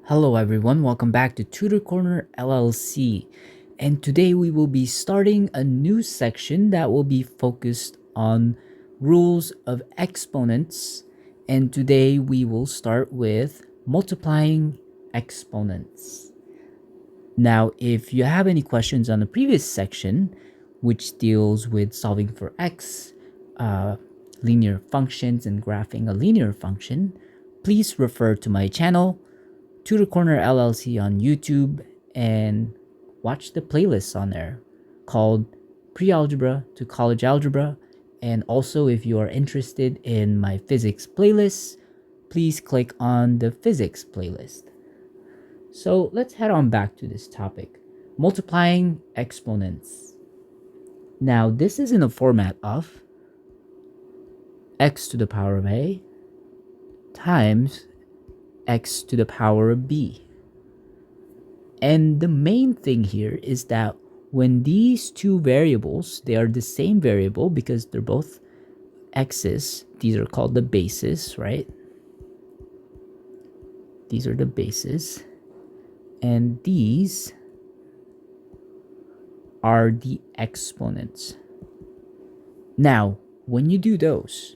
Hello everyone, welcome back to Tutor Corner LLC. And today we will be starting a new section that will be focused on rules of exponents. And today we will start with multiplying exponents. Now, if you have any questions on the previous section, which deals with solving for x, linear functions, and graphing a linear function, please refer to my channel, Tutor Corner LLC on YouTube, and watch the playlists on there called Pre-Algebra to College Algebra. And also, if you are interested in my physics playlists, please click on the physics playlist. So let's head on back to this topic, multiplying exponents. Now, this is in a format of x to the power of a times x to the power of b. And the main thing here is that when these two variables, they are the same variable because they're both x's, these are called the bases, right? These are the bases. And these are the exponents. Now, when you do those,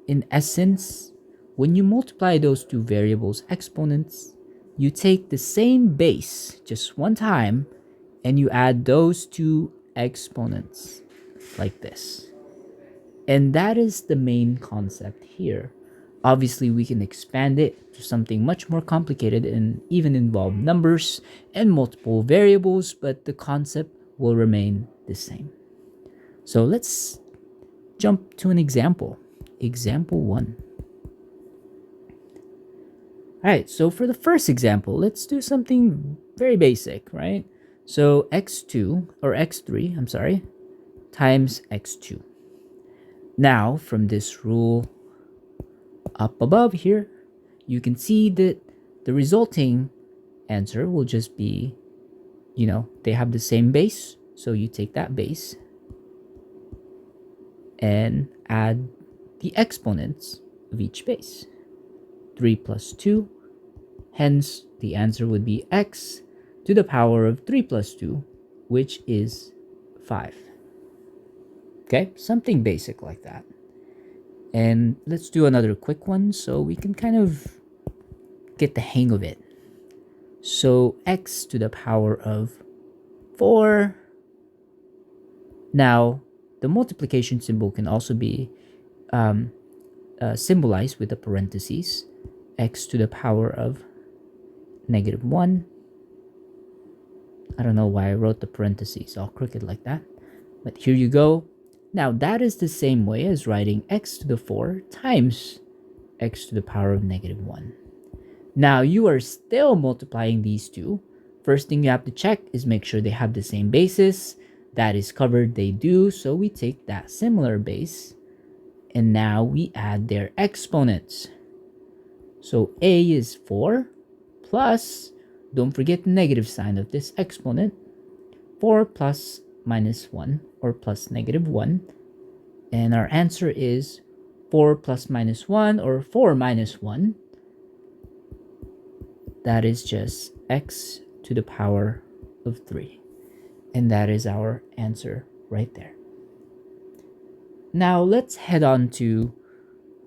in essence, when you multiply those two variables' exponents, you take the same base just one time and you add those two exponents like this. And that is the main concept here. Obviously, we can expand it to something much more complicated and even involve numbers and multiple variables, but the concept will remain the same. So let's jump to an example. Example 1. Alright, so for the first example, let's do something very basic, right? So x2, or x3, I'm sorry, times x2. Now, from this rule up above here, you can see that the resulting answer will just be, they have the same base. So you take that base and add the exponents of each base. 3 plus 2. Hence, the answer would be x to the power of 3 plus 2, which is 5. Okay, something basic like that. And let's do another quick one so we can kind of get the hang of it. So x to the power of 4. Now, the multiplication symbol can also be symbolized with the parentheses. X to the power of -1. I don't know why I wrote the parentheses all crooked like that, but here you go. Now that is the same way as writing x to the 4 times x to the power of -1. Now you are still multiplying these two. First thing you have to check is make sure they have the same basis. That is covered, they do, so we take that similar base and now we add their exponents. So a is 4 plus, don't forget the negative sign of this exponent, 4 plus -1 or plus -1. And our answer is 4 plus -1 or 4 minus 1. That is just x to the power of 3. And that is our answer right there. Now let's head on to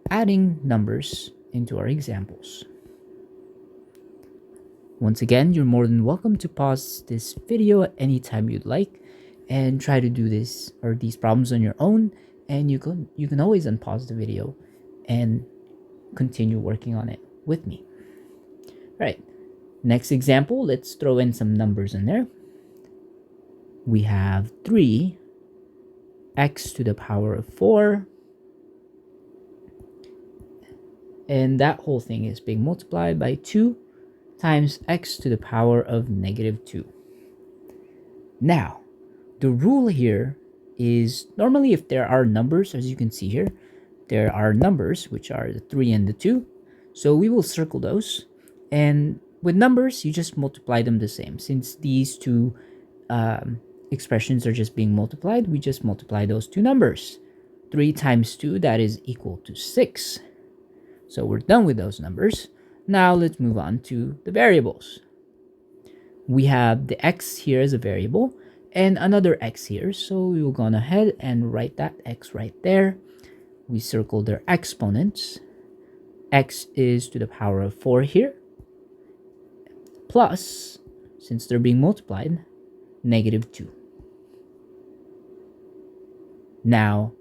adding numbers into our examples. Once again, you're more than welcome to pause this video at any time you'd like and try to do this or these problems on your own, and you can always unpause the video and continue working on it with me. Right. Next example, let's throw in some numbers in there. We have 3 x to the power of 4. And that whole thing is being multiplied by 2 times x to the power of -2. Now, the rule here is normally if there are numbers, as you can see here, there are numbers, which are the 3 and the 2. So we will circle those. And with numbers, you just multiply them the same. Since these two expressions are just being multiplied, we just multiply those two numbers. 3 times 2, that is equal to 6. So we're done with those numbers. Now let's move on to the variables. We have the x here as a variable and another x here. So we will go on ahead and write that x right there. We circle their exponents. X is to the power of 4 here, plus, since they're being multiplied, -2. Now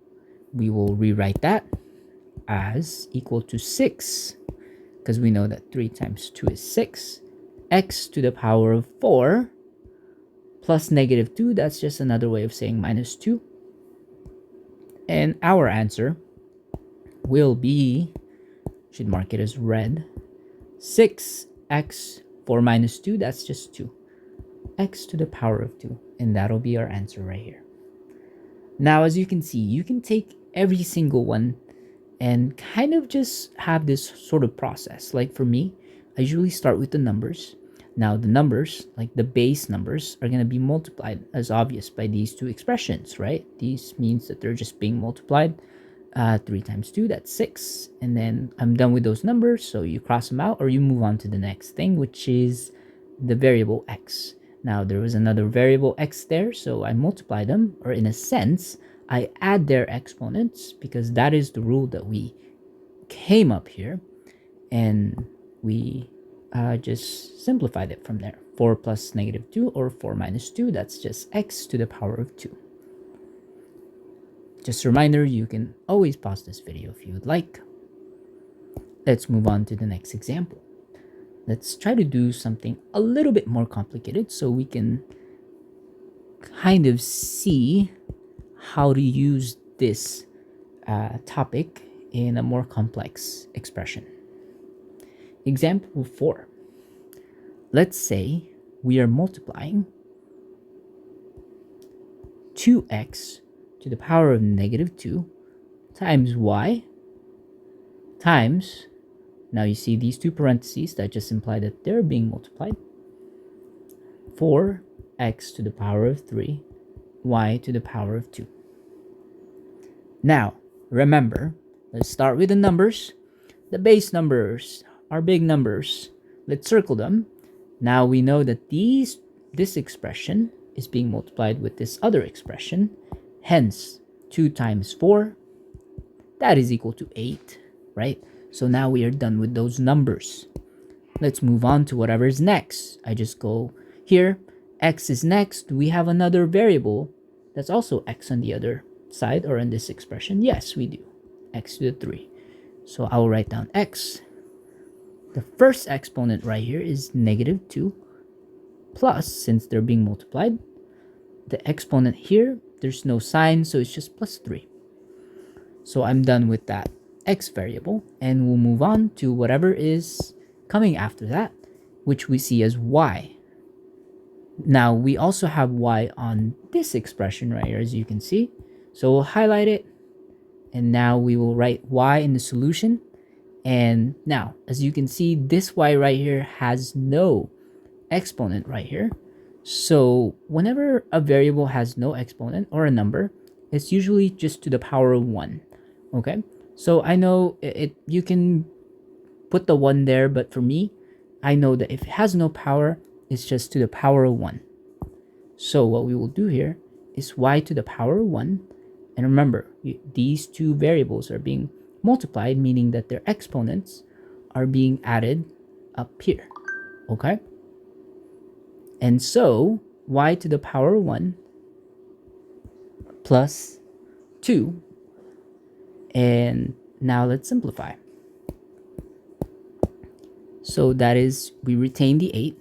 we will rewrite that as equal to 6, because we know that 3 times 2 is 6. X to the power of 4 plus -2, that's just another way of saying -2. And our answer will be, should mark it as red, 6x 4 minus 2, that's just 2. X to the power of 2, and that'll be our answer right here. Now, as you can see, you can take every single one and kind of just have this sort of process. Like for me, I usually start with the numbers. Now the numbers, like the base numbers, are going to be multiplied as obvious by these two expressions, right? These means that they're just being multiplied. 3 times 2, that's 6. And then I'm done with those numbers, so you cross them out or you move on to the next thing, which is the variable x. Now there was another variable x there, so I multiply them, or in a sense, I add their exponents, because that is the rule that we came up here, and we just simplified it from there. 4 plus -2, or 4 minus 2, that's just x to the power of 2. Just a reminder, you can always pause this video if you would like. Let's move on to the next example. Let's try to do something a little bit more complicated so we can kind of see how to use this topic in a more complex expression. Example 4. Let's say we are multiplying 2x to the power of -2 times y times, now you see these two parentheses that just imply that they're being multiplied, 4x to the power of 3, y to the power of 2. Now, remember, let's start with the numbers. The base numbers are big numbers. Let's circle them. Now we know that this expression is being multiplied with this other expression. Hence, 2 times 4, that is equal to 8, right? So now we are done with those numbers. Let's move on to whatever is next. I just go here, x is next. Do we have another variable that's also x on the other side, or in this expression? Yes, we do. X to the 3. So I will write down x. The first exponent right here is -2, plus, since they're being multiplied, the exponent here, there's no sign, so it's just +3. So I'm done with that x variable, and we'll move on to whatever is coming after that, which we see as y. Now, we also have y on this expression right here, as you can see. So we'll highlight it, and now we will write y in the solution. And now, as you can see, this y right here has no exponent right here. So whenever a variable has no exponent or a number, it's usually just to the power of 1. Okay, so I know you can put the 1 there, but for me, I know that if it has no power, it's just to the power of 1. So what we will do here is y to the power of 1. And remember, these two variables are being multiplied, meaning that their exponents are being added up here. Okay? And so, y to the power of 1 plus 2. And now let's simplify. So that is, we retain the 8.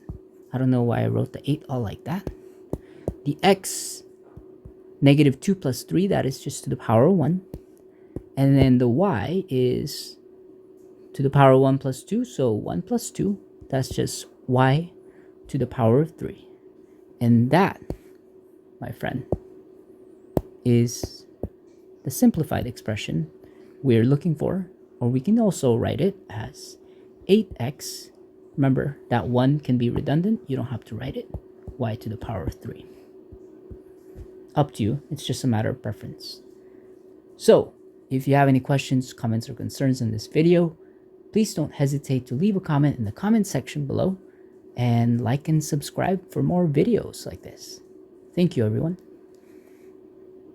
I don't know why I wrote the 8 all like that. The x, -2 plus 3, that is just to the power of 1. And then the y is to the power of 1 plus 2. So 1 plus 2, that's just y to the power of 3. And that, my friend, is the simplified expression we're looking for. Or we can also write it as 8x. Remember, that 1 can be redundant. You don't have to write it. Y to the power of 3. Up to you. It's just a matter of preference. So, if you have any questions, comments, or concerns in this video, Please don't hesitate to leave a comment in the comment section below and like and subscribe for more videos like this. Thank you, everyone.